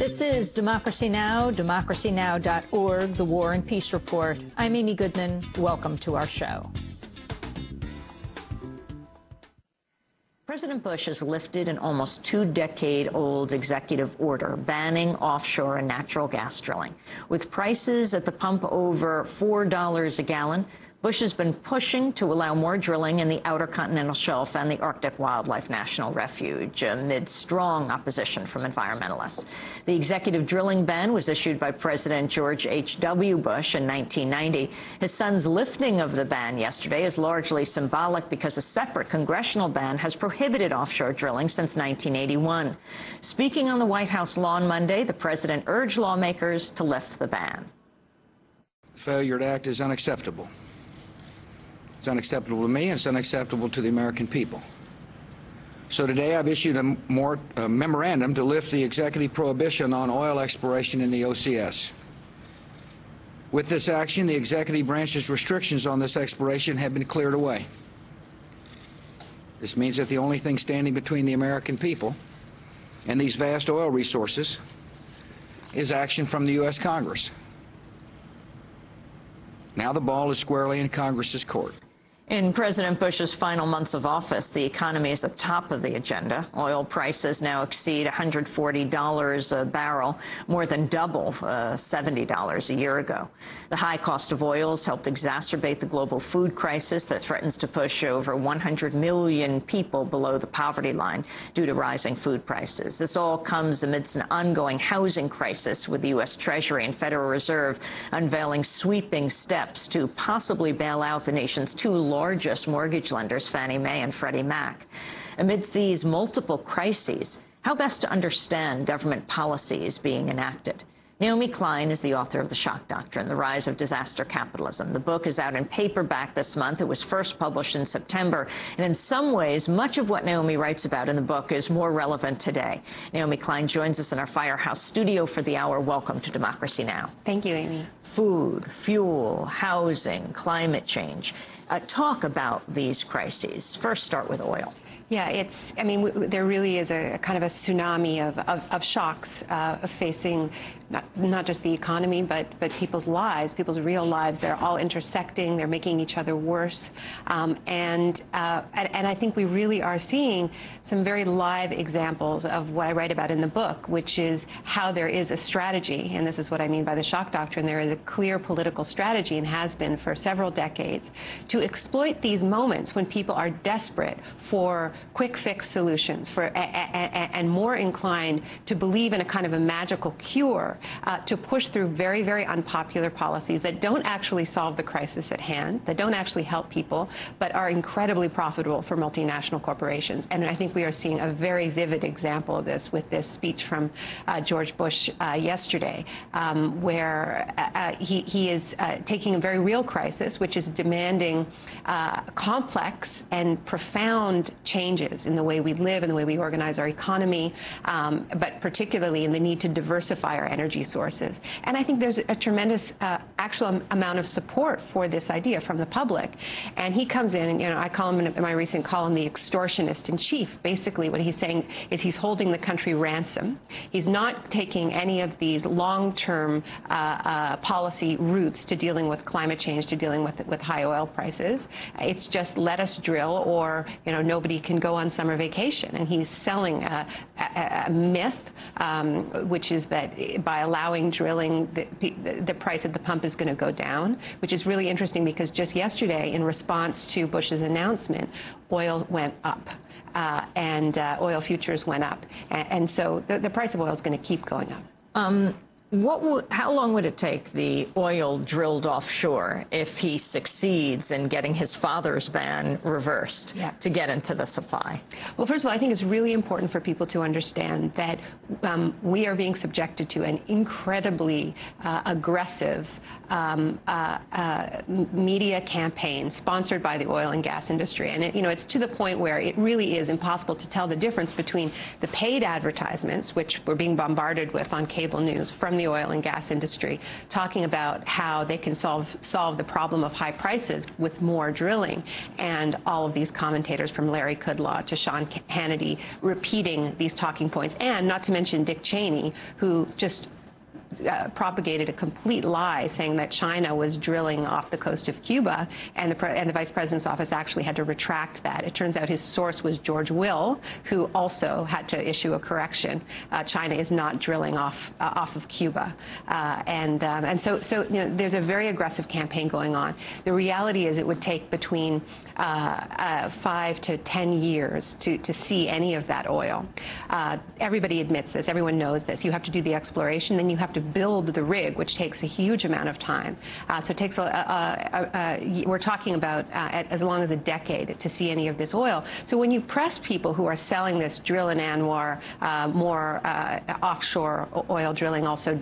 This is Democracy Now!, democracynow.org, the War and Peace Report. I'm Amy Goodman. Welcome to our show. President Bush has lifted an almost two-decade-old executive order banning offshore and natural gas drilling. With prices at the pump over $4 a gallon, Bush has been pushing to allow more drilling in the Outer Continental Shelf and the Arctic Wildlife National Refuge amid strong opposition from environmentalists. The executive drilling ban was issued by President George H.W. Bush in 1990. His son's lifting of the ban yesterday is largely symbolic because a separate congressional ban has prohibited offshore drilling since 1981. Speaking on the White House lawn Monday, the president urged lawmakers to lift the ban. Failure to act is unacceptable. It's unacceptable to me, and it's unacceptable to the American people. So today I've issued a memorandum to lift the executive prohibition on oil exploration in the OCS. With this action, the executive branch's restrictions on this exploration have been cleared away. This means that the only thing standing between the American people and these vast oil resources is action from the U.S. Congress. Now the ball is squarely in Congress's court. In President Bush's final months of office, the economy is at the top of the agenda. Oil prices now exceed $140 a barrel, more than double $70 a year ago. The high cost of oil has helped exacerbate the global food crisis that threatens to push over 100 million people below the poverty line due to rising food prices. This all comes amidst an ongoing housing crisis, with the U.S. Treasury and Federal Reserve unveiling sweeping steps to possibly bail out the nation's two largest mortgage lenders, Fannie Mae and Freddie Mac. Amidst these multiple crises, how best to understand government policies being enacted? Naomi Klein is the author of The Shock Doctrine, The Rise of Disaster Capitalism. The book is out in paperback this month. It was first published in September. And in some ways, much of what Naomi writes about in the book is more relevant today. Naomi Klein joins us in our Firehouse studio for the hour. Welcome to Democracy Now! Thank you, Amy. Food, fuel, housing, climate change. Talk about these crises. First, start with oil. Yeah, there really is a kind of a tsunami of shocks facing not just the economy, but people's lives, people's real lives. They're all intersecting. They're making each other worse. And I think we really are seeing some very live examples of what I write about in the book, which is how there is a strategy, and this is what I mean by the shock doctrine. There is a clear political strategy, and has been for several decades, to exploit these moments when people are desperate for quick fix solutions, and more inclined to believe in a kind of a magical cure, to push through very, very unpopular policies that don't actually solve the crisis at hand, that don't actually help people, but are incredibly profitable for multinational corporations. And I think we are seeing a very vivid example of this with this speech from George Bush yesterday, where he is taking a very real crisis, which is demanding complex and profound changes in the way we live and the way we organize our economy, but particularly in the need to diversify our energy sources. And I think there's a tremendous actual amount of support for this idea from the public. And he comes in, and I call him in my recent column the extortionist in chief. Basically what he's saying is he's holding the country ransom. He's not taking any of these long-term policy routes to dealing with climate change, to dealing with high oil prices. It's just let us drill, or nobody can go on summer vacation. And he's selling a myth, which is that by allowing drilling, the price at the pump is going to go down, which is really interesting because just yesterday, in response to Bush's announcement, oil went up, and oil futures went up. And so the price of oil is going to keep going up. How long would it take the oil drilled offshore, if he succeeds in getting his father's ban reversed, to get into the supply? Well, first of all, I think it's really important for people to understand that we are being subjected to an incredibly aggressive media campaign sponsored by the oil and gas industry. And it's to the point where it really is impossible to tell the difference between the paid advertisements, which we're being bombarded with on cable news from the oil and gas industry, talking about how they can solve the problem of high prices with more drilling, and all of these commentators from Larry Kudlow to Sean Hannity repeating these talking points, and not to mention Dick Cheney, who just propagated a complete lie, saying that China was drilling off the coast of Cuba, and the Vice President's office actually had to retract that. It turns out his source was George Will, who also had to issue a correction. China is not drilling off of Cuba, and so there's a very aggressive campaign going on. The reality is it would take between 5 to 10 years to see any of that oil. Everybody admits this. Everyone knows this. You have to do the exploration, then you have to build the rig, which takes a huge amount of time. So it takes we're talking about as long as a decade to see any of this oil. So when you press people who are selling this drill in Anwar, more offshore oil drilling, also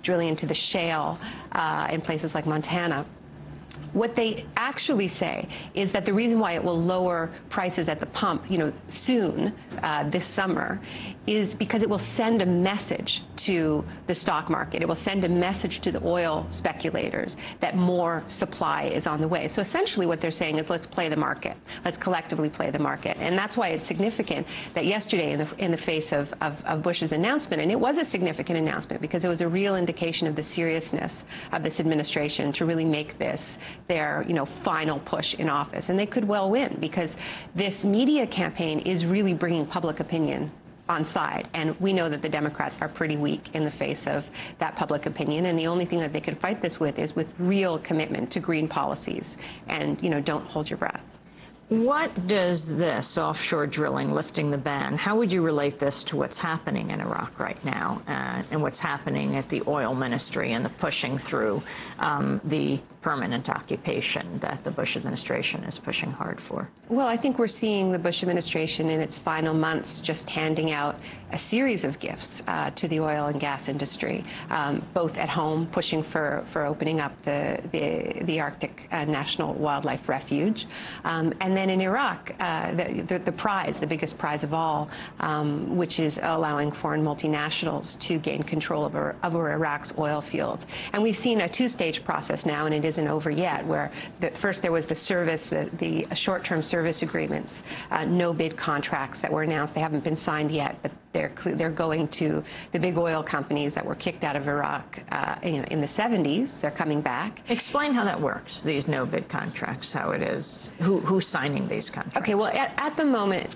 drilling into the shale in places like Montana, what they actually say is that the reason why it will lower prices at the pump, soon, this summer, is because it will send a message to the stock market. It will send a message to the oil speculators that more supply is on the way. So essentially what they're saying is, let's play the market. Let's collectively play the market. And that's why it's significant that yesterday, in the face of Bush's announcement, and it was a significant announcement because it was a real indication of the seriousness of this administration to really make this their final push in office. And they could well win, because this media campaign is really bringing public opinion on side, and we know that the Democrats are pretty weak in the face of that public opinion, and the only thing that they can fight this with is with real commitment to green policies, and don't hold your breath. What does this offshore drilling, lifting the ban, how would you relate this to what's happening in Iraq right now and what's happening at the oil ministry and the pushing through the permanent occupation that the Bush administration is pushing hard for? Well, I think we're seeing the Bush administration in its final months just handing out a series of gifts to the oil and gas industry, both at home, pushing for opening up the Arctic National Wildlife Refuge, and then in Iraq, the biggest prize of all, which is allowing foreign multinationals to gain control over Iraq's oil fields. And we've seen a two-stage process now, and it isn't over yet, where first there was the short-term service agreements, no-bid contracts that were announced. They haven't been signed yet, but they're going to the big oil companies that were kicked out of Iraq in the 70s. They're coming back. Explain how that works, these no-bid contracts, how it is, who's signing these contracts. Okay, well, at the moment,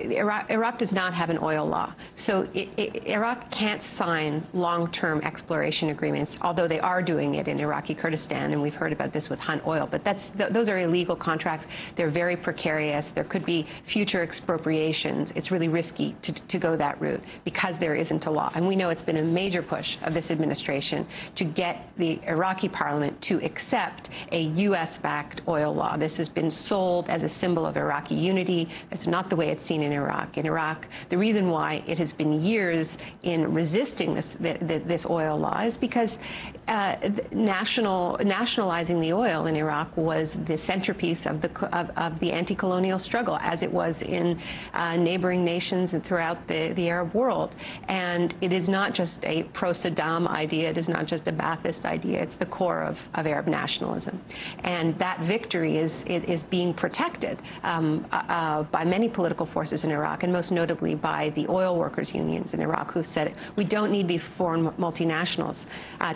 Iraq does not have an oil law. So Iraq can't sign long-term exploration agreements, although they are doing it in Iraqi Kurdistan, and we've heard about this with Hunt Oil. But those are illegal contracts. They're very precarious. There could be future expropriations. It's really risky to go that route because there isn't a law. And we know it's been a major push of this administration to get the Iraqi parliament to accept a U.S.-backed oil law. This has been sold as a symbol of Iraqi unity. It's not the way it's seen in Iraq. In Iraq, the reason why it has been years in resisting this oil law is because nationalizing the oil in Iraq was the centerpiece of the anti-colonial struggle, as it was in neighboring nations and throughout the Arab world. And it is not just a pro-Saddam idea. It is not just a Ba'athist idea. It's the core of Arab nationalism. And that victory is being protected by many political forces in Iraq, and most notably by the oil workers' unions in Iraq, who said, we don't need these foreign multinationals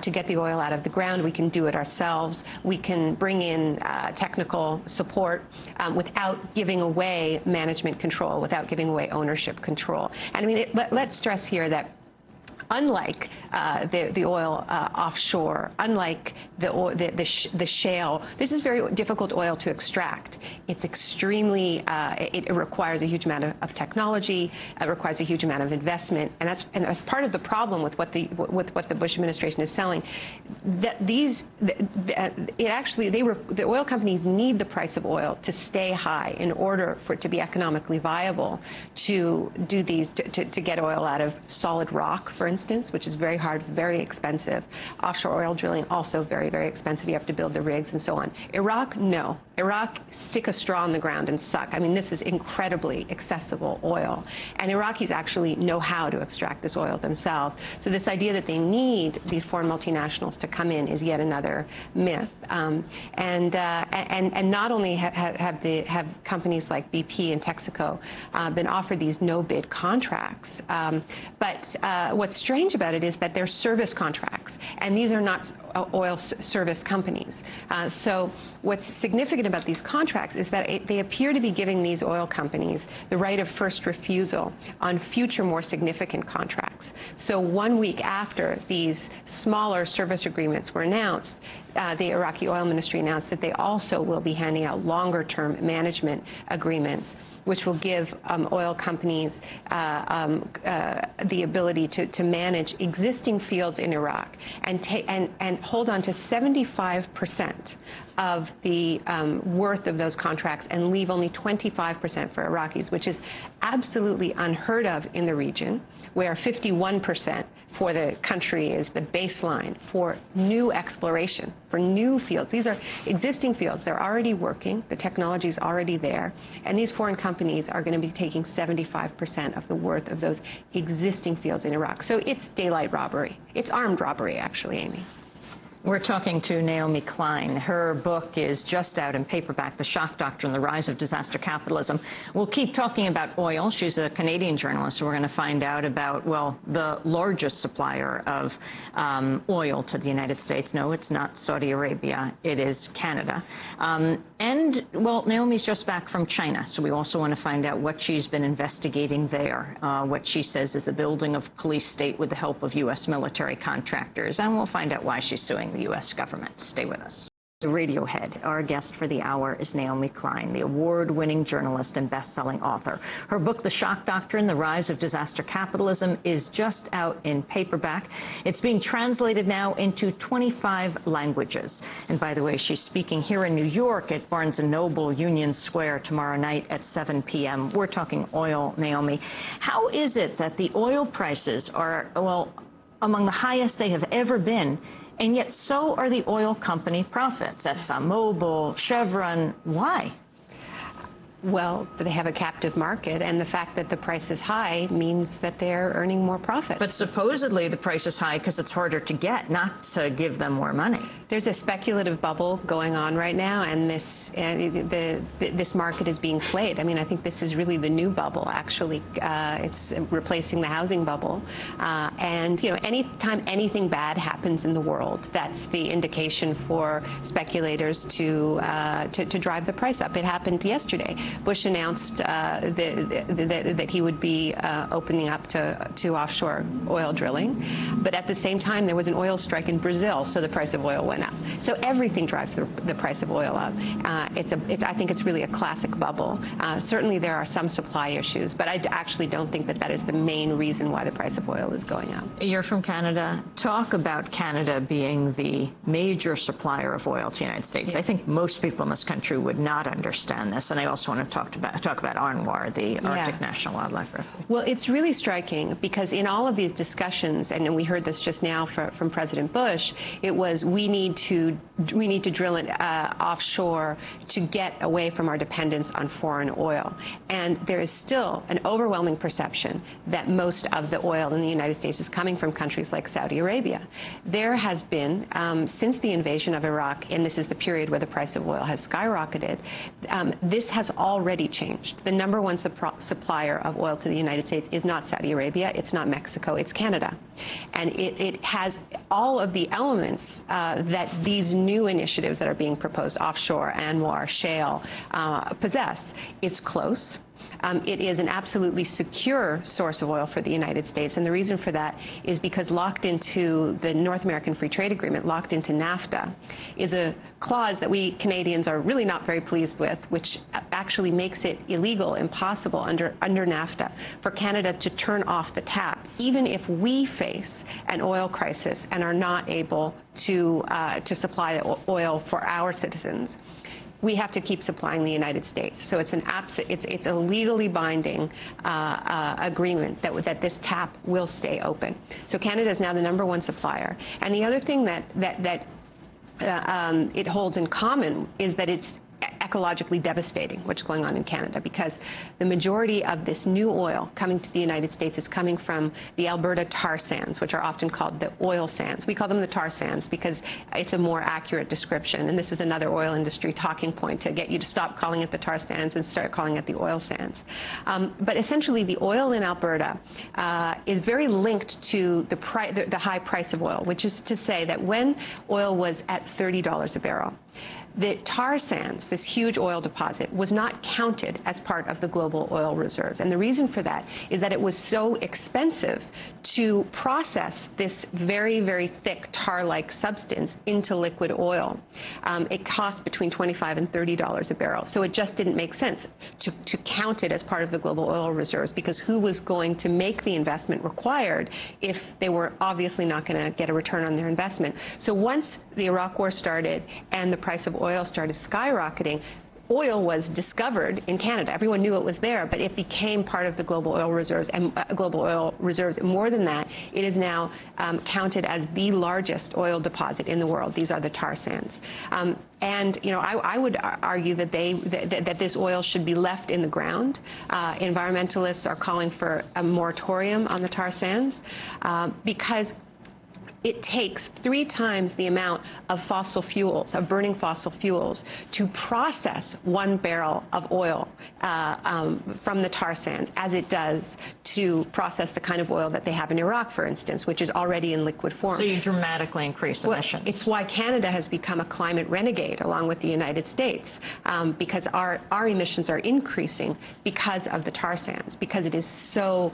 to get the oil out of the ground. We can do it ourselves. We can bring in technical support without giving away management control, without giving away ownership control. And I mean, let's stress here that unlike the oil offshore, unlike the shale, this is very difficult oil to extract. It's extremely, it requires a huge amount of technology. It requires a huge amount of investment, and that's part of the problem with what the Bush administration is selling. That the oil companies need the price of oil to stay high in order for it to be economically viable to do these, to get oil out of solid rock, for instance, which is very hard, very expensive. Offshore oil drilling, also very, very expensive. You have to build the rigs and so on. Iraq, no. Iraq, stick a straw in the ground and suck. I mean, this is incredibly accessible oil. And Iraqis actually know how to extract this oil themselves. So this idea that they need these foreign multinationals to come in is yet another myth. And not only have companies like BP and Texaco been offered these no-bid contracts, but what's strange about it is that they're service contracts, and these are not oil service companies. So what's significant about these contracts is that they appear to be giving these oil companies the right of first refusal on future more significant contracts. So 1 week after these smaller service agreements were announced, the Iraqi oil ministry announced that they also will be handing out longer-term management agreements, which will give oil companies the ability to manage existing fields in Iraq and hold on to 75% of the worth of those contracts and leave only 25% for Iraqis, which is absolutely unheard of in the region, where 51% for the country is the baseline for new exploration, for new fields. These are existing fields. They're already working. The technology is already there. And these foreign companies are going to be taking 75% of the worth of those existing fields in Iraq. So it's daylight robbery. It's armed robbery, actually, Amy. We're talking to Naomi Klein. Her book is just out in paperback, The Shock Doctrine, The Rise of Disaster Capitalism. We'll keep talking about oil. She's a Canadian journalist, so we're going to find out about, well, the largest supplier of oil to the United States. No, it's not Saudi Arabia. It is Canada. And, well, Naomi's just back from China, so we also want to find out what she's been investigating there, what she says is the building of police state with the help of U.S. military contractors. And we'll find out why she's suing the U.S. government. Stay with us. Radiohead. Our guest for the hour is Naomi Klein, the award-winning journalist and best-selling author. Her book, The Shock Doctrine, The Rise of Disaster Capitalism, is just out in paperback. It's being translated now into 25 languages. And by the way, she's speaking here in New York at Barnes & Noble Union Square tomorrow night at 7 p.m. We're talking oil, Naomi. How is it that the oil prices are, well, among the highest they have ever been, and yet so are the oil company profits? ExxonMobil, Chevron. Why? Well, they have a captive market, and the fact that the price is high means that they're earning more profit. But supposedly the price is high because it's harder to get, not to give them more money. There's a speculative bubble going on right now, and this market is being played. I mean, I think this is really the new bubble, actually. It's replacing the housing bubble. And, you know, anytime anything bad happens in the world, that's the indication for speculators to drive the price up. It happened yesterday. Bush announced that he would be opening up to offshore oil drilling. But at the same time, there was an oil strike in Brazil, so the price of oil went up. So everything drives the price of oil up. I think it's really a classic bubble. Certainly there are some supply issues, but I actually don't think that is the main reason why the price of oil is going up. You're from Canada. Talk about Canada being the major supplier of oil to the United States. I think most people in this country would not understand this, and I also want to talk about ANWR, the Arctic National Wildlife Refuge. Well, it's really striking because in all of these discussions, and we heard this just now from President Bush, it was we need to drill it offshore to get away from our dependence on foreign oil. And there is still an overwhelming perception that most of the oil in the United States is coming from countries like Saudi Arabia. There has been, since the invasion of Iraq, and this is the period where the price of oil has skyrocketed, this has already changed. The number one supplier of oil to the United States is not Saudi Arabia, it's not Mexico, it's Canada. And it has all of the elements that these new initiatives that are being proposed, offshore, ANWR, shale, possess. It's close. It is an absolutely secure source of oil for the United States, and the reason for that is because locked into the North American Free Trade Agreement, locked into NAFTA, is a clause that we Canadians are really not very pleased with, which actually makes it illegal, impossible under NAFTA for Canada to turn off the tap, even if we face an oil crisis and are not able to supply oil for our citizens. We have to keep supplying the United States. So it's a legally binding agreement that this tap will stay open. So Canada is now the number one supplier. And the other thing that it holds in common is that it's ecologically devastating, what's going on in Canada, because the majority of this new oil coming to the United States is coming from the Alberta tar sands, which are often called the oil sands. We call them the tar sands because it's a more accurate description, and this is another oil industry talking point to get you to stop calling it the tar sands and start calling it the oil sands. But essentially, the oil in Alberta is very linked to the high price of oil, which is to say that when oil was at $30 a barrel, the tar sands, this huge oil deposit, was not counted as part of the global oil reserves. And the reason for that is that it was so expensive to process this very, very thick tar-like substance into liquid oil. It cost between $25 and $30 a barrel. So it just didn't make sense to count it as part of the global oil reserves, because who was going to make the investment required if they were obviously not going to get a return on their investment? So once the Iraq War started and the price of oil started skyrocketing, oil was discovered in Canada. Everyone knew it was there, but it became part of the global oil reserves. And more than that, it is now counted as the largest oil deposit in the world. These are the tar sands. And you know, I would argue that that this oil should be left in the ground. Environmentalists are calling for a moratorium on the tar sands because it takes 3 times the amount of fossil fuels, of burning fossil fuels, to process 1 barrel of oil from the tar sands as it does to process the kind of oil that they have in Iraq, for instance, which is already in liquid form. So you dramatically increase emissions. Well, it's why Canada has become a climate renegade along with the United States, because our emissions are increasing because of the tar sands, because it is so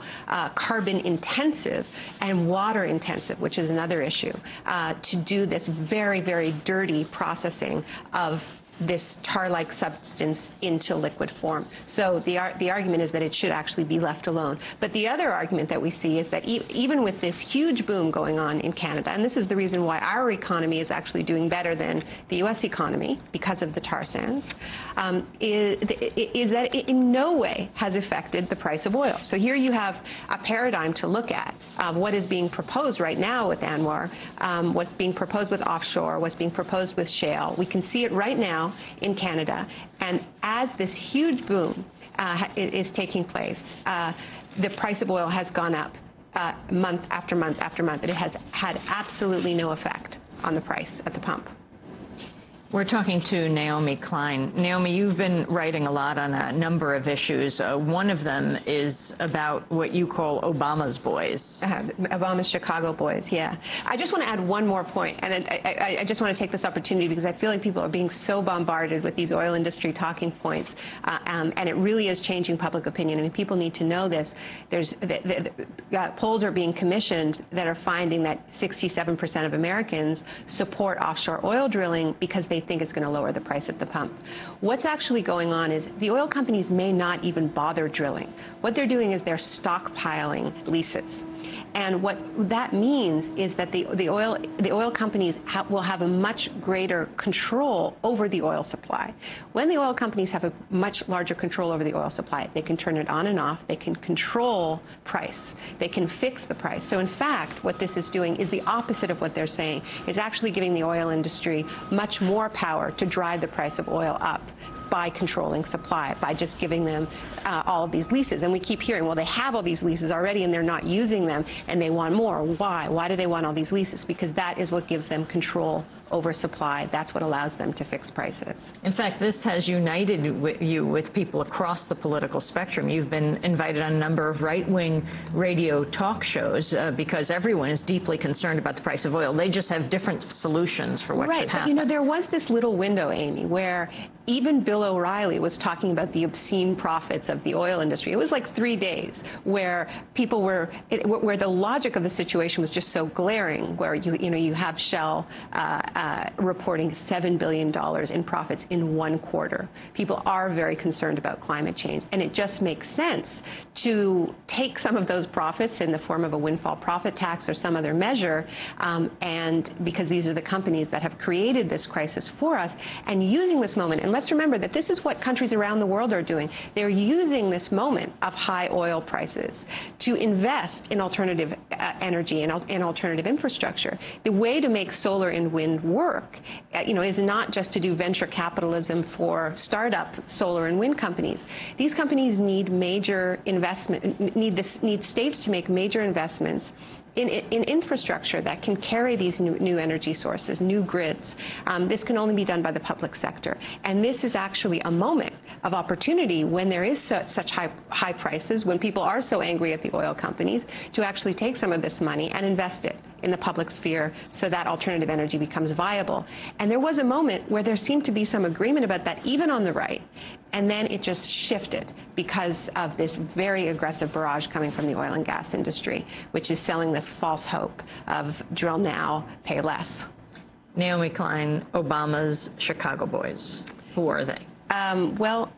carbon intensive and water intensive, which is another issue, to do this very, very dirty processing of this tar-like substance into liquid form. So the argument is that it should actually be left alone. But the other argument that we see is that even with this huge boom going on in Canada, and this is the reason why our economy is actually doing better than the U.S. economy because of the tar sands, is that it in no way has affected the price of oil. So here you have a paradigm to look at what is being proposed right now with ANWR, what's being proposed with offshore, what's being proposed with shale. We can see it right now in Canada, and as this huge boom is taking place, the price of oil has gone up month after month after month, and it has had absolutely no effect on the price at the pump. We're talking to Naomi Klein. Naomi, you've been writing a lot on a number of issues. One of them is about what you call Obama's boys. Obama's Chicago boys, yeah. I just want to add one more point, and I just want to take this opportunity because I feel like people are being so bombarded with these oil industry talking points, and it really is changing public opinion. I mean, people need to know this. Polls are being commissioned that are finding that 67% of Americans support offshore oil drilling because they think it's going to lower the price at the pump. What's actually going on is the oil companies may not even bother drilling. What they're doing is they're stockpiling leases. And what that means is that the oil companies will have a much greater control over the oil supply. When the oil companies have a much larger control over the oil supply, they can turn it on and off. They can control price. They can fix the price. So in fact, what this is doing is the opposite of what they're saying. It's actually giving the oil industry much more power to drive the price of oil up by controlling supply, by just giving them all of these leases. And we keep hearing, well, they have all these leases already and they're not using them and they want more. Why? Why do they want all these leases? Because that is what gives them control over supply. That's what allows them to fix prices. In fact, this has united you with people across the political spectrum. You've been invited on a number of right-wing radio talk shows because everyone is deeply concerned about the price of oil. They just have different solutions for what should happen. But, you know, there was this little window, Amy, where even Bill O'Reilly was talking about the obscene profits of the oil industry. It was like 3 days where people were, where the logic of the situation was just so glaring, where you have Shell reporting $7 billion in profits in 1 quarter. People are very concerned about climate change, and it just makes sense to take some of those profits in the form of a windfall profit tax or some other measure, and because these are the companies that have created this crisis for us, and using this moment, and let's remember But this is what countries around the world are doing. They're using this moment of high oil prices to invest in alternative energy and alternative infrastructure. The way to make solar and wind work, is not just to do venture capitalism for startup solar and wind companies. These companies need major investment, need states to make major investments in infrastructure that can carry these new energy sources, new grids. This can only be done by the public sector. And this is actually a moment of opportunity when there is such high prices, when people are so angry at the oil companies, to actually take some of this money and invest it in the public sphere so that alternative energy becomes viable. And there was a moment where there seemed to be some agreement about that, even on the right, and then it just shifted because of this very aggressive barrage coming from the oil and gas industry, which is selling this false hope of drill now, pay less. Naomi Klein, Obama's Chicago boys. Who are they? Well,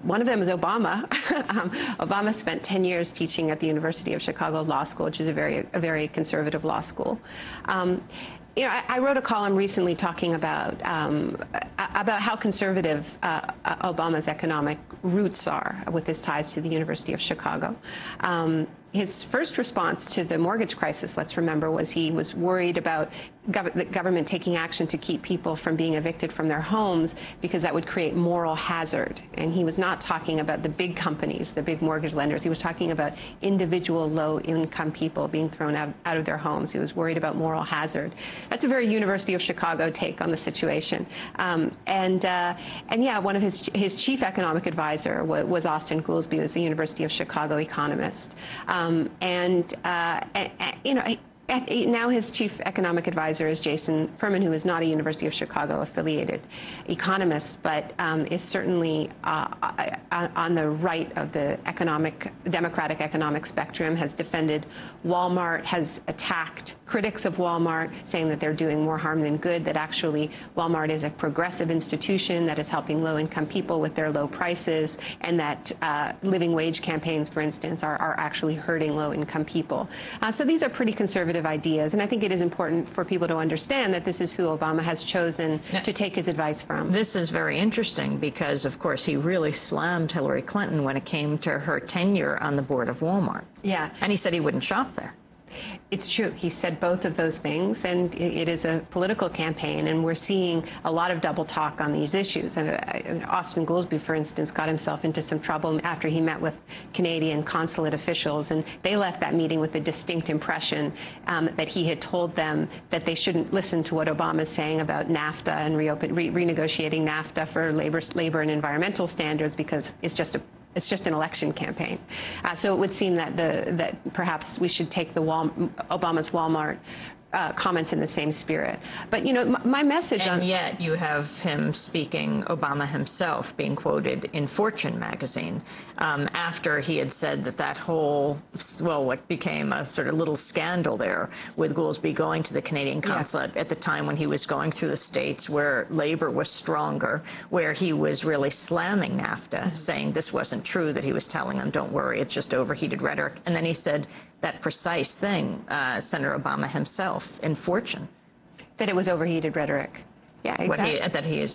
one of them is Obama. Obama spent 10 years teaching at the University of Chicago Law School, which is a very conservative law school. I wrote a column recently talking about how conservative Obama's economic roots are with his ties to the University of Chicago. His first response to the mortgage crisis, let's remember, was he was worried about the government taking action to keep people from being evicted from their homes because that would create moral hazard. And he was not talking about the big companies, the big mortgage lenders. He was talking about individual low-income people being thrown out of their homes. He was worried about moral hazard. That's a very University of Chicago take on the situation. And yeah, one of his chief economic advisor was Austin Goolsbee, who was a University of Chicago economist. Now his chief economic advisor is Jason Furman, who is not a University of Chicago affiliated economist, but is certainly on the right of the democratic economic spectrum, has defended Walmart, has attacked critics of Walmart, saying that they're doing more harm than good, that actually Walmart is a progressive institution that is helping low-income people with their low prices, and that living wage campaigns, for instance, are actually hurting low-income people. So these are pretty conservative ideas, and I think it is important for people to understand that this is who Obama has chosen to take his advice from. This is very interesting because, of course, he really slammed Hillary Clinton when it came to her tenure on the board of Walmart. Yeah. And he said he wouldn't shop there. It's true. He said both of those things, and it is a political campaign, and we're seeing a lot of double talk on these issues. Austin Goolsbee, for instance, got himself into some trouble after he met with Canadian consulate officials, and they left that meeting with the distinct impression that he had told them that they shouldn't listen to what Obama's saying about NAFTA and renegotiating NAFTA for labor and environmental standards because it's just an election campaign. So it would seem that perhaps we should take Obama's Walmart comments in the same spirit. But, my message on... And yet you have him speaking, Obama himself, being quoted in Fortune magazine after he had said that whole, what became a sort of little scandal there with Goolsbee going to the Canadian consulate at the time when he was going through the states where labor was stronger, where he was really slamming NAFTA, saying this wasn't true, that he was telling them, don't worry, it's just overheated rhetoric. And then he said that precise thing, Senator Obama himself, in Fortune. That it was overheated rhetoric. Yeah, exactly. That he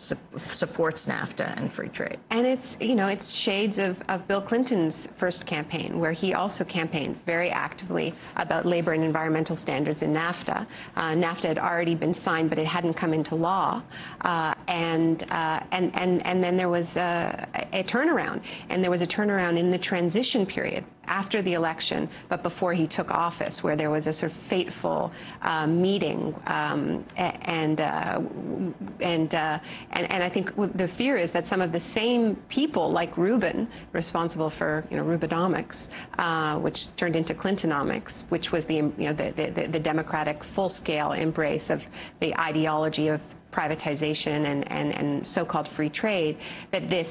supports NAFTA and free trade. And it's shades of Bill Clinton's first campaign, where he also campaigned very actively about labor and environmental standards in NAFTA. NAFTA had already been signed, but it hadn't come into law. And then there was a turnaround, and there was a turnaround in the transition period after the election, but before he took office, where there was a sort of fateful meeting, and I think the fear is that some of the same people, like Rubin, responsible for Rubinomics, which turned into Clintonomics, which was the Democratic full-scale embrace of the ideology of privatization and so-called free trade, that this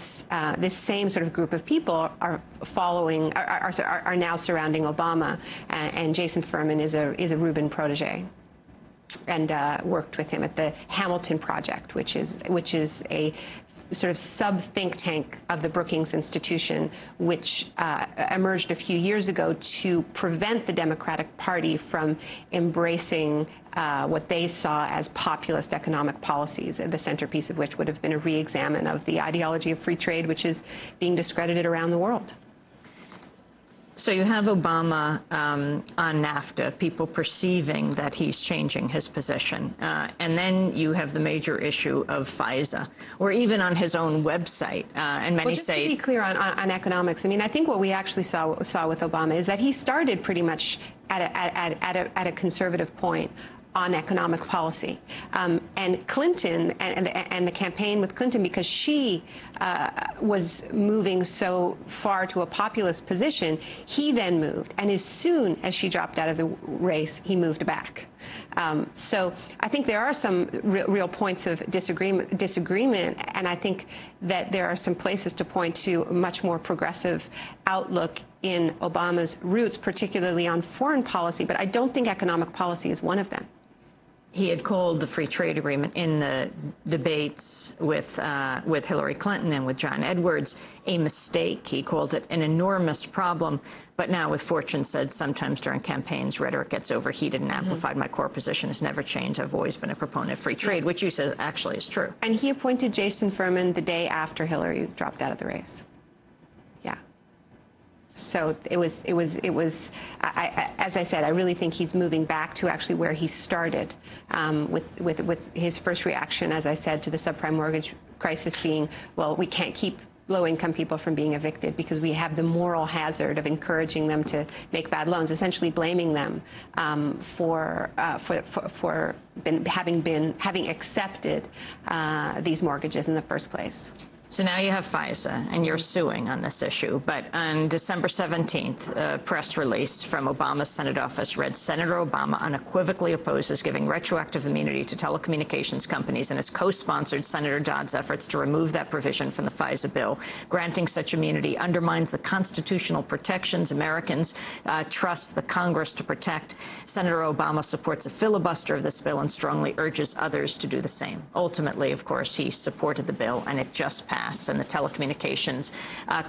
same sort of group of people are now surrounding Obama, and Jason Furman is a Rubin protege, and worked with him at the Hamilton Project, which is a sort of sub-think tank of the Brookings Institution, which emerged a few years ago to prevent the Democratic Party from embracing what they saw as populist economic policies, the centerpiece of which would have been a re-examine of the ideology of free trade, which is being discredited around the world. So you have Obama on NAFTA, people perceiving that he's changing his position. And then you have the major issue of FISA, or even on his own website. And many just say... to be clear on economics, I mean, I think what we actually saw with Obama is that he started pretty much at a conservative point on economic policy. And Clinton and the campaign with Clinton, because she was moving so far to a populist position, he then moved. And as soon as she dropped out of the race, he moved back. So I think there are some real points of disagreement, and I think that there are some places to point to a much more progressive outlook in Obama's roots, particularly on foreign policy, but I don't think economic policy is one of them. He had called the free trade agreement in the debates with Hillary Clinton and with John Edwards a mistake. He called it an enormous problem. But now, with Fortune said, sometimes during campaigns, rhetoric gets overheated and amplified. My core position has never changed. I've always been a proponent of free trade, which you said actually is true. And he appointed Jason Furman the day after Hillary dropped out of the race. Yeah. So it was as I said, I really think he's moving back to actually where he started, with his first reaction, as I said, to the subprime mortgage crisis being, well, we can't keep low-income people from being evicted because we have the moral hazard of encouraging them to make bad loans, essentially blaming them for having accepted these mortgages in the first place. So now you have FISA, and you're suing on this issue. But on December 17th, a press release from Obama's Senate office read, Senator Obama unequivocally opposes giving retroactive immunity to telecommunications companies and has co-sponsored Senator Dodd's efforts to remove that provision from the FISA bill. Granting such immunity undermines the constitutional protections Americans trust the Congress to protect. Senator Obama supports a filibuster of this bill and strongly urges others to do the same. Ultimately, of course, he supported the bill, and it just passed. And the telecommunications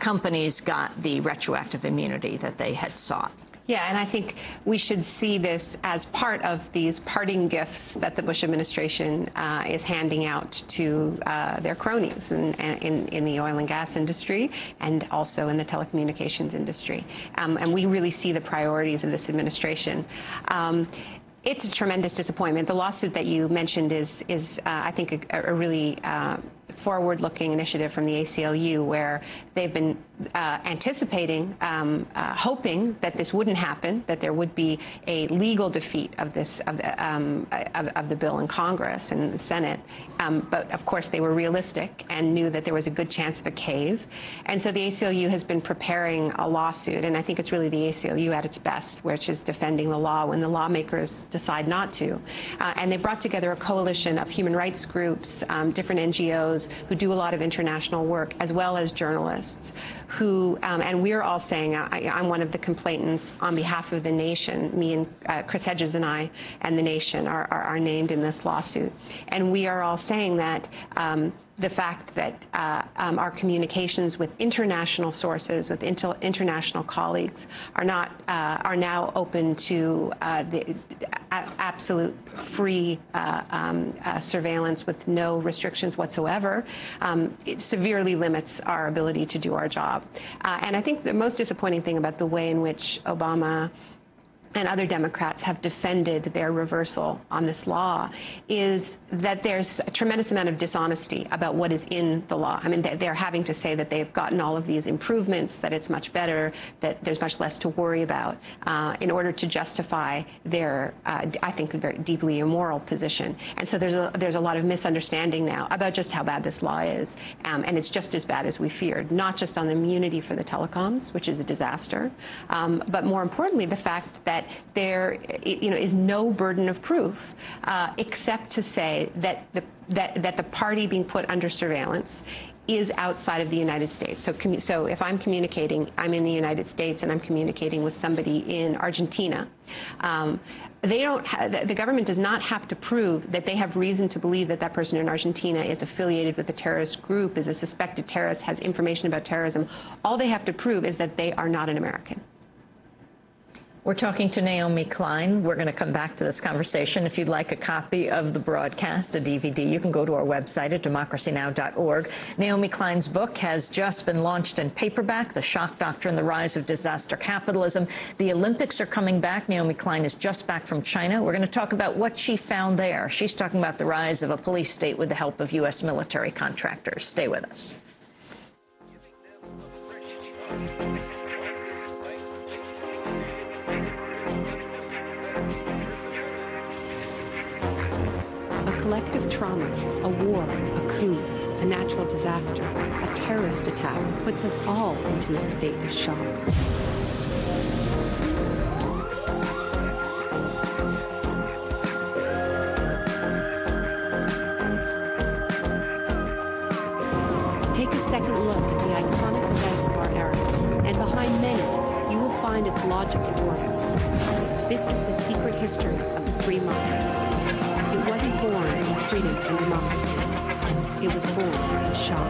companies got the retroactive immunity that they had sought. Yeah, and I think we should see this as part of these parting gifts that the Bush administration is handing out to their cronies in the oil and gas industry and also in the telecommunications industry. And we really see the priorities of this administration. It's a tremendous disappointment. The lawsuit that you mentioned is I think, a really forward-looking initiative from the ACLU, where they've been anticipating, hoping that this wouldn't happen, that there would be a legal defeat of the bill in Congress and the Senate. But of course, they were realistic and knew that there was a good chance of a cave. And so the ACLU has been preparing a lawsuit, and I think it's really the ACLU at its best, which is defending the law when the lawmakers decide not to. And they brought together a coalition of human rights groups, different NGOs who do a lot of international work, as well as journalists who, and we're all saying, I'm one of the complainants on behalf of the nation, me and Chris Hedges and I and the nation are named in this lawsuit. And we are all saying that the fact that our communications with international sources, with international colleagues, are now open to the absolute free surveillance with no restrictions whatsoever, it severely limits our ability to do our job. And I think the most disappointing thing about the way in which Obama and other Democrats have defended their reversal on this law is that there's a tremendous amount of dishonesty about what is in the law. I mean, they're having to say that they've gotten all of these improvements, that it's much better, that there's much less to worry about, in order to justify their, I think, very deeply immoral position. And so there's a lot of misunderstanding now about just how bad this law is, and it's just as bad as we feared, not just on immunity for the telecoms, which is a disaster, but more importantly, the fact that there is no burden of proof except to say that the party being put under surveillance is outside of the United States. So if I'm communicating, I'm in the United States and I'm communicating with somebody in Argentina, the government does not have to prove that they have reason to believe that that person in Argentina is affiliated with a terrorist group, is a suspected terrorist, has information about terrorism. All they have to prove is that they are not an American. We're talking to Naomi Klein. We're going to come back to this conversation. If you'd like a copy of the broadcast, a DVD, you can go to our website at democracynow.org. Naomi Klein's book has just been launched in paperback, The Shock Doctrine, The Rise of Disaster Capitalism. The Olympics are coming back. Naomi Klein is just back from China. We're going to talk about what she found there. She's talking about the rise of a police state with the help of U.S. military contractors. Stay with us. Collective trauma, a war, a coup, a natural disaster, a terrorist attack puts us all into a state of shock. Take a second look at the iconic events of our era, and behind many, you will find its logic at work. This is the secret history of the free market. It wasn't born in freedom and democracy. It was born in shock.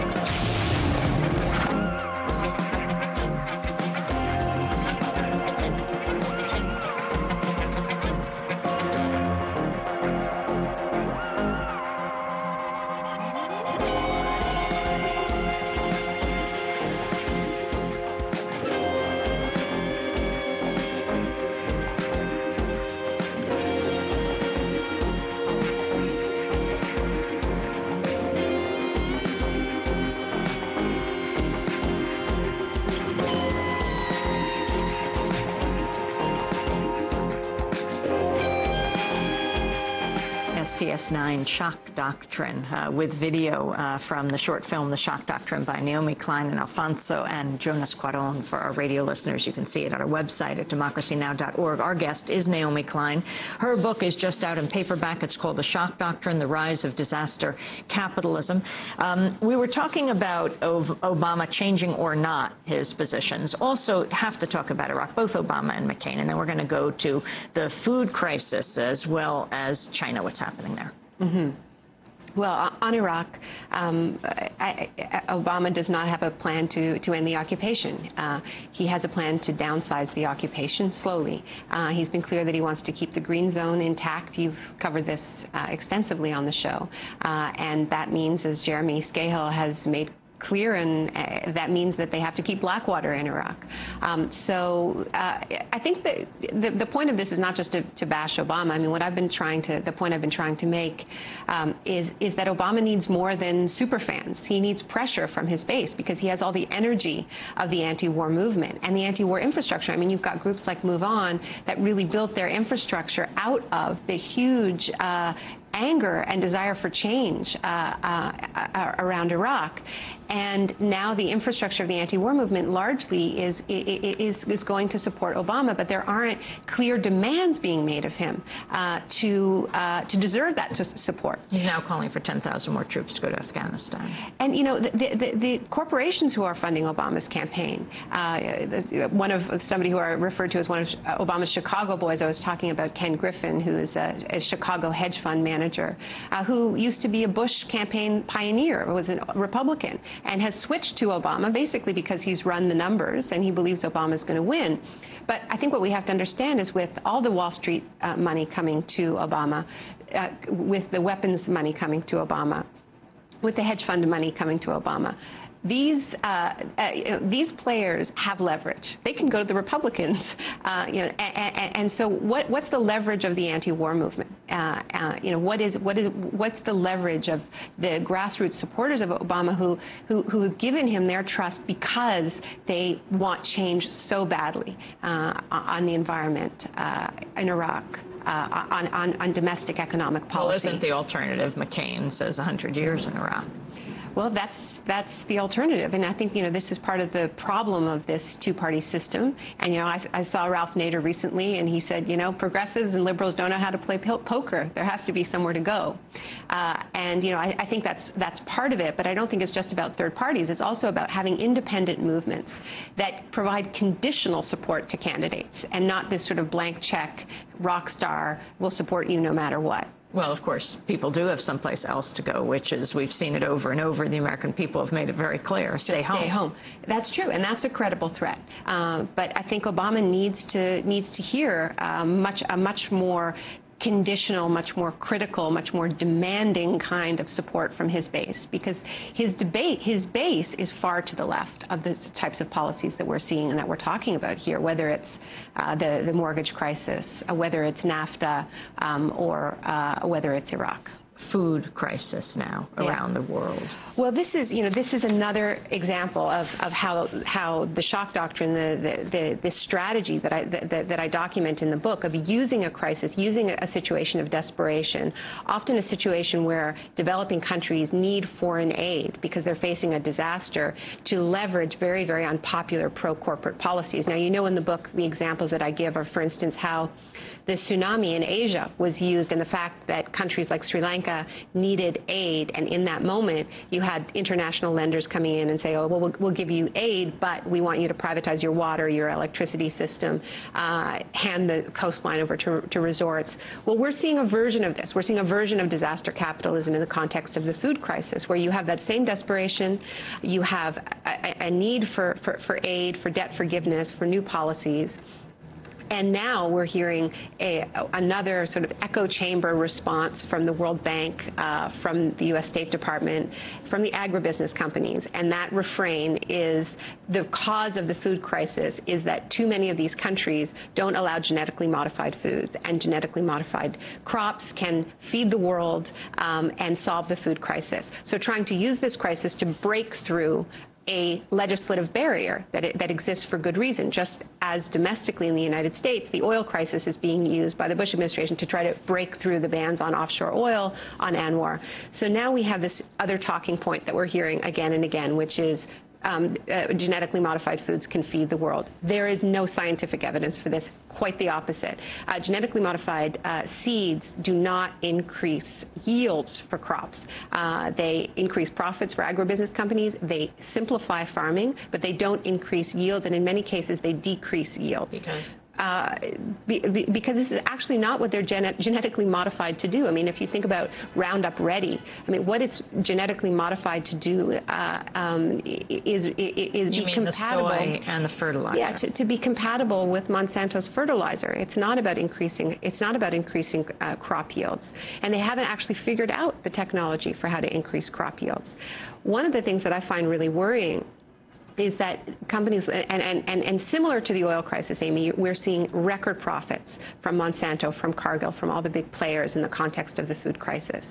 CS9 Shock Doctrine with video from the short film The Shock Doctrine by Naomi Klein and Alfonso and Jonas Cuaron. For our radio listeners, you can see it at our website at democracynow.org. Our guest is Naomi Klein. Her book is just out in paperback. It's called The Shock Doctrine, The Rise of Disaster Capitalism. We were talking about Obama changing or not his positions. Also have to talk about Iraq, both Obama and McCain, and then we're going to go to the food crisis as well as China, what's happening there. Mm-hmm. Well, on Iraq, Obama does not have a plan to end the occupation. He has a plan to downsize the occupation slowly. He's been clear that he wants to keep the green zone intact. You've covered this extensively on the show. And that means, as Jeremy Scahill has made clear, and that means that they have to keep Blackwater in Iraq. I think that the point of this is not just to bash Obama. I mean, the point I've been trying to make is that Obama needs more than superfans. He needs pressure from his base because he has all the energy of the anti-war movement and the anti-war infrastructure. I mean, you've got groups like Move On that really built their infrastructure out of the huge anger and desire for change around Iraq. And now the infrastructure of the anti-war movement largely is going to support Obama, but there aren't clear demands being made of him to deserve that support. He's now calling for 10,000 more troops to go to Afghanistan. And, you know, the corporations who are funding Obama's campaign, somebody who I referred to as one of Obama's Chicago boys, I was talking about Ken Griffin, who is a Chicago hedge fund manager, who used to be a Bush campaign pioneer, was a Republican, and has switched to Obama basically because he's run the numbers and he believes Obama is going to win. But I think what we have to understand is with all the Wall Street money coming to Obama, with the weapons money coming to Obama, with the hedge fund money coming to Obama, these players have leverage. They can go to the Republicans, and so what's the leverage of the anti-war movement? What's the leverage of the grassroots supporters of Obama who have given him their trust because they want change so badly on the environment in Iraq, on domestic economic policy? Well, isn't the alternative McCain says 100 years in Iraq? Well, that's the alternative, and I think this is part of the problem of this two-party system. And I saw Ralph Nader recently, and he said, progressives and liberals don't know how to play poker. There has to be somewhere to go, and I think that's part of it. But I don't think it's just about third parties. It's also about having independent movements that provide conditional support to candidates, and not this sort of blank check, rock star, will support you no matter what. Well, of course, people do have someplace else to go, which is, we've seen it over and over. The American people have made it very clear. Stay home. Stay home. That's true, and that's a credible threat. But I think Obama needs to hear a much more conditional, much more critical, much more demanding kind of support from his base, because his base is far to the left of the types of policies that we're seeing and that we're talking about here, whether it's the mortgage crisis, whether it's NAFTA, or whether it's Iraq. Food crisis now around the world. Well, this is another example of how the shock doctrine, the strategy that I document in the book of using a crisis, using a situation of desperation, often a situation where developing countries need foreign aid because they're facing a disaster, to leverage very, very unpopular pro-corporate policies. Now, in the book, the examples that I give are, for instance, how the tsunami in Asia was used, and the fact that countries like Sri Lanka needed aid, and in that moment you had international lenders coming in and say, oh, well, we'll give you aid, but we want you to privatize your water, your electricity system, hand the coastline over to resorts. Well, we're seeing a version of this. We're seeing a version of disaster capitalism in the context of the food crisis, where you have that same desperation, you have a need for aid, for debt forgiveness, for new policies. And now we're hearing another sort of echo chamber response from the World Bank, from the U.S. State Department, from the agribusiness companies. And that refrain is the cause of the food crisis is that too many of these countries don't allow genetically modified foods. And genetically modified crops can feed the world and solve the food crisis. So trying to use this crisis to break through a legislative barrier that exists for good reason. Just as domestically in the United States, the oil crisis is being used by the Bush administration to try to break through the bans on offshore oil, on ANWR. So now we have this other talking point that we're hearing again and again, which is genetically modified foods can feed the world. There is no scientific evidence for this, quite the opposite. Genetically modified seeds do not increase yields for crops. They increase profits for agribusiness companies. They simplify farming, but they don't increase yields, and in many cases they decrease yields. Because this is actually not what they're genetically modified to do. I mean, if you think about Roundup Ready, I mean, what it's genetically modified to do is be compatible. The soy and the fertilizer. Yeah, to be compatible with Monsanto's fertilizer. It's not about increasing crop yields, and they haven't actually figured out the technology for how to increase crop yields. One of the things that I find really worrying is that companies, and similar to the oil crisis, Amy, we're seeing record profits from Monsanto, from Cargill, from all the big players in the context of the food crisis.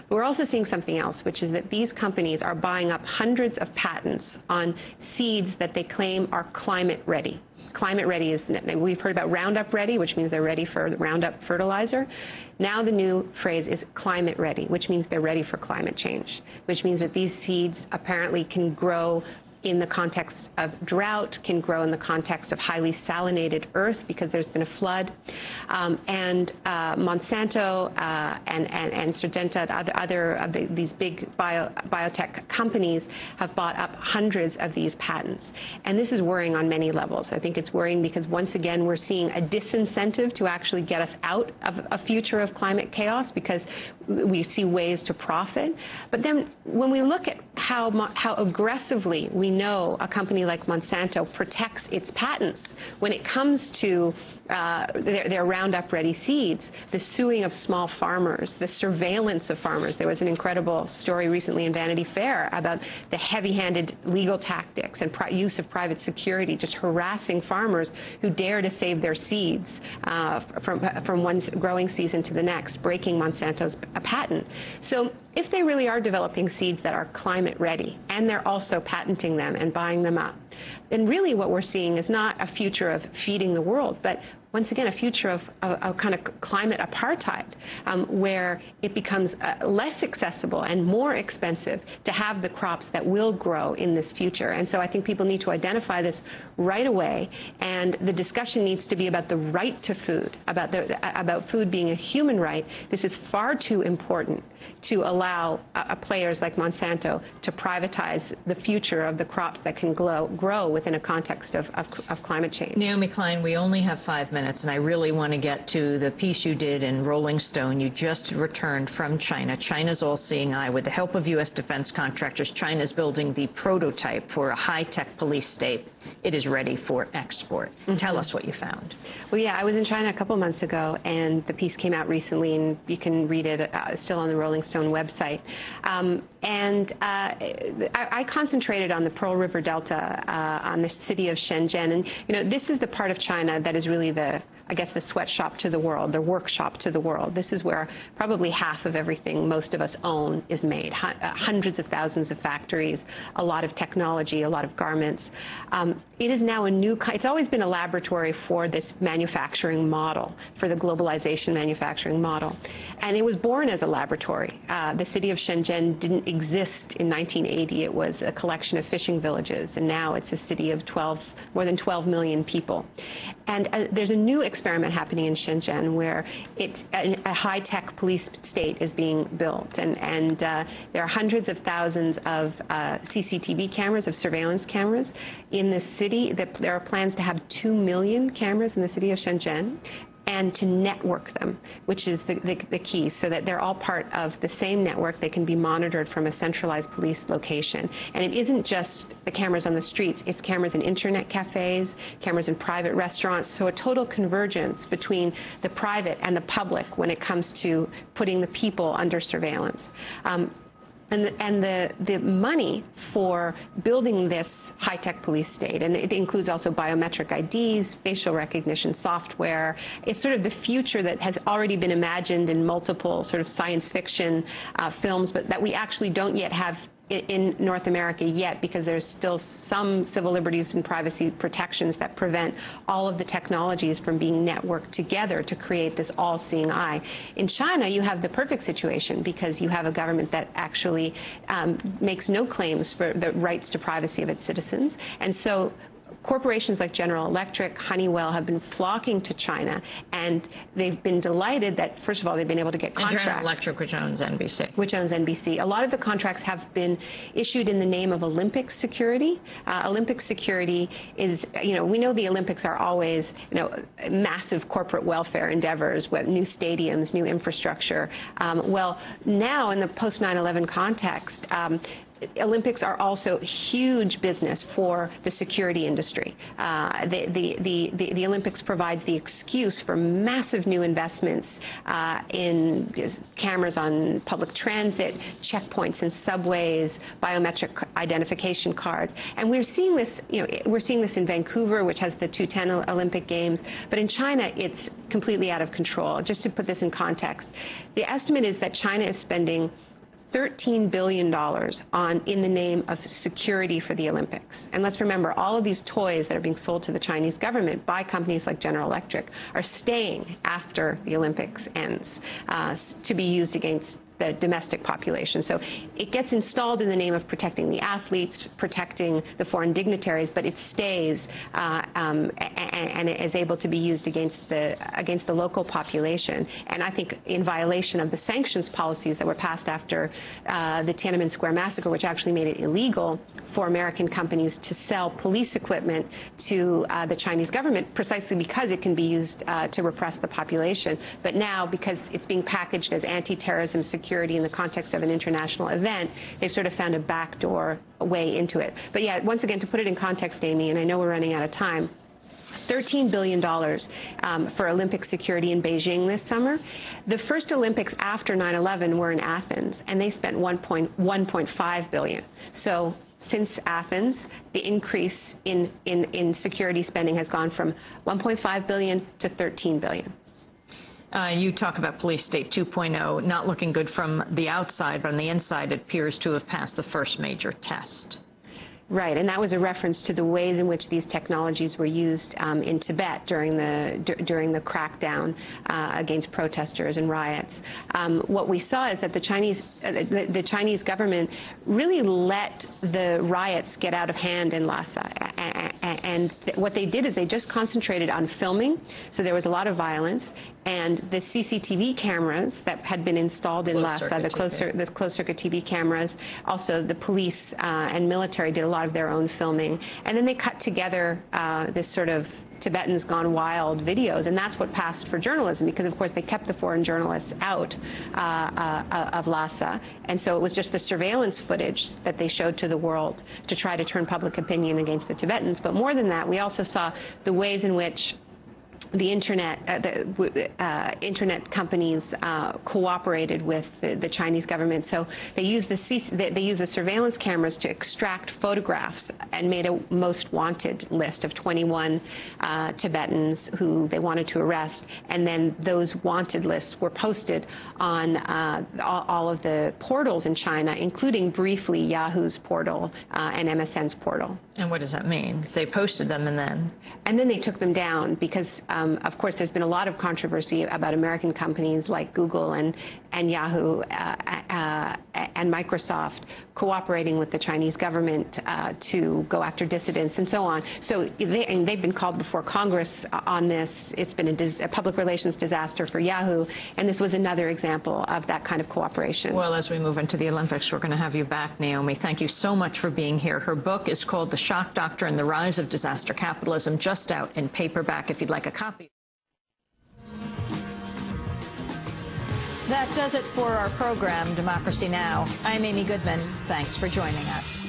But we're also seeing something else, which is that these companies are buying up hundreds of patents on seeds that they claim are climate ready. Climate ready is, we've heard about Roundup Ready, which means they're ready for the Roundup fertilizer. Now the new phrase is climate ready, which means they're ready for climate change, which means that these seeds apparently can grow in the context of drought, can grow in the context of highly salinated earth because there's been a flood. And Monsanto and Syngenta, other of these big biotech companies have bought up hundreds of these patents. And this is worrying on many levels. I think it's worrying because, once again, we're seeing a disincentive to actually get us out of a future of climate chaos because we see ways to profit. But then when we look at how aggressively we know a company like Monsanto protects its patents when it comes to their Roundup Ready seeds, the suing of small farmers, the surveillance of farmers. There was an incredible story recently in Vanity Fair about the heavy-handed legal tactics and use of private security, just harassing farmers who dare to save their seeds from one growing season to the next, breaking Monsanto's patent. So if they really are developing seeds that are climate ready, and they're also patenting them and buying them up, then really what we're seeing is not a future of feeding the world, but once again, a future of kind of climate apartheid, where it becomes less accessible and more expensive to have the crops that will grow in this future. And so I think people need to identify this right away, and the discussion needs to be about the right to food, about food being a human right. This is far too important to allow players like Monsanto to privatize the future of the crops that can grow within a context of climate change. Naomi Klein, we only have 5 minutes, and I really want to get to the piece you did in Rolling Stone. You just returned from China. China's all-seeing eye. With the help of U.S. defense contractors, China's building the prototype for a high-tech police state. It is ready for export. Tell us what you found. Well, yeah, I was in China a couple months ago, and the piece came out recently, and you can read it still on the Rolling Stone website. I concentrated on the Pearl River Delta, on the city of Shenzhen. And, you know, this is the part of China that is really the, I guess, the sweatshop to the world, the workshop to the world. This is where probably half of everything most of us own is made. Hundreds of thousands of factories, a lot of technology, a lot of garments. It is now a new, it's always been a laboratory for this manufacturing model, for the globalization manufacturing model. And it was born as a laboratory. The city of Shenzhen didn't exist in 1980. It was a collection of fishing villages, and now it's a city of more than 12 million people. And there's a new experiment happening in Shenzhen where a high-tech police state is being built. And there are hundreds of thousands of CCTV cameras, of surveillance cameras in the city. There are plans to have 2 million cameras in the city of Shenzhen, and to network them, which is the key, so that they're all part of the same network. They can be monitored from a centralized police location. And it isn't just the cameras on the streets, it's cameras in internet cafes, cameras in private restaurants, so a total convergence between the private and the public when it comes to putting the people under surveillance. And the money for building this high-tech police state, and it includes also biometric IDs, facial recognition software. It's sort of the future that has already been imagined in multiple sort of science fiction films, but that we actually don't yet have in North America yet, because there's still some civil liberties and privacy protections that prevent all of the technologies from being networked together to create this all-seeing eye. In China, you have the perfect situation, because you have a government that actually makes no claims for the rights to privacy of its citizens. And so corporations like General Electric, Honeywell have been flocking to China, and they've been delighted that, first of all, they've been able to get contracts. General Electric, which owns NBC. Which owns NBC. A lot of the contracts have been issued in the name of Olympic security. Olympic security is, you know, we know the Olympics are always, you know, massive corporate welfare endeavors with new stadiums, new infrastructure. Well, now in the post-9/11 context, Olympics are also huge business for the security industry. The Olympics provides the excuse for massive new investments in cameras on public transit, checkpoints in subways, biometric identification cards. And we're seeing this, you know, we're seeing this in Vancouver, which has the 2010 Olympic Games. But in China, it's completely out of control. Just to put this in context, the estimate is that China is spending $13 billion in the name of security for the Olympics. And let's remember, all of these toys that are being sold to the Chinese government by companies like General Electric are staying after the Olympics ends to be used against the domestic population. So it gets installed in the name of protecting the athletes, protecting the foreign dignitaries, but it stays and it is able to be used against the local population. And I think in violation of the sanctions policies that were passed after the Tiananmen Square massacre, which actually made it illegal for American companies to sell police equipment to the Chinese government, precisely because it can be used to repress the population. But now, because it's being packaged as anti-terrorism security in the context of an international event, they've sort of found a backdoor way into it. But yeah, once again, to put it in context, Amy, and I know we're running out of time, $13 billion for Olympic security in Beijing this summer. The first Olympics after 9/11 were in Athens, and they spent $1.5 billion. So since Athens, the increase in security spending has gone from $1.5 billion to $13 billion. You talk about Police State 2.0 not looking good from the outside, but on the inside it appears to have passed the first major test. Right, and that was a reference to the ways in which these technologies were used in Tibet during the crackdown against protesters and riots. What we saw is that the Chinese government really let the riots get out of hand in Lhasa. And what they did is they just concentrated on filming, so there was a lot of violence, and the CCTV cameras that had been installed in Lhasa, the closed-circuit TV cameras, also the police and military did a lot of their own filming, and then they cut together this sort of Tibetans Gone Wild videos, and that's what passed for journalism, because of course they kept the foreign journalists out of Lhasa, and so it was just the surveillance footage that they showed to the world to try to turn public opinion against the Tibetans. But more than that, we also saw the ways in which the internet companies cooperated with the Chinese government. So they used the surveillance cameras to extract photographs and made a most wanted list of 21 Tibetans who they wanted to arrest, and then those wanted lists were posted on all of the portals in China, including briefly Yahoo's portal and MSN's portal. And what does that mean? They posted them and then? And then they took them down because of course, there's been a lot of controversy about American companies like Google and Yahoo and Microsoft cooperating with the Chinese government to go after dissidents and so on. So they've been called before Congress on this. It's been a public relations disaster for Yahoo, and this was another example of that kind of cooperation. Well, as we move into the Olympics, we're going to have you back, Naomi. Thank you so much for being here. Her book is called The Shock Doctrine: The Rise of Disaster Capitalism, just out in paperback if you'd like a copy. That does it for our program, Democracy Now! I'm Amy Goodman. Thanks for joining us.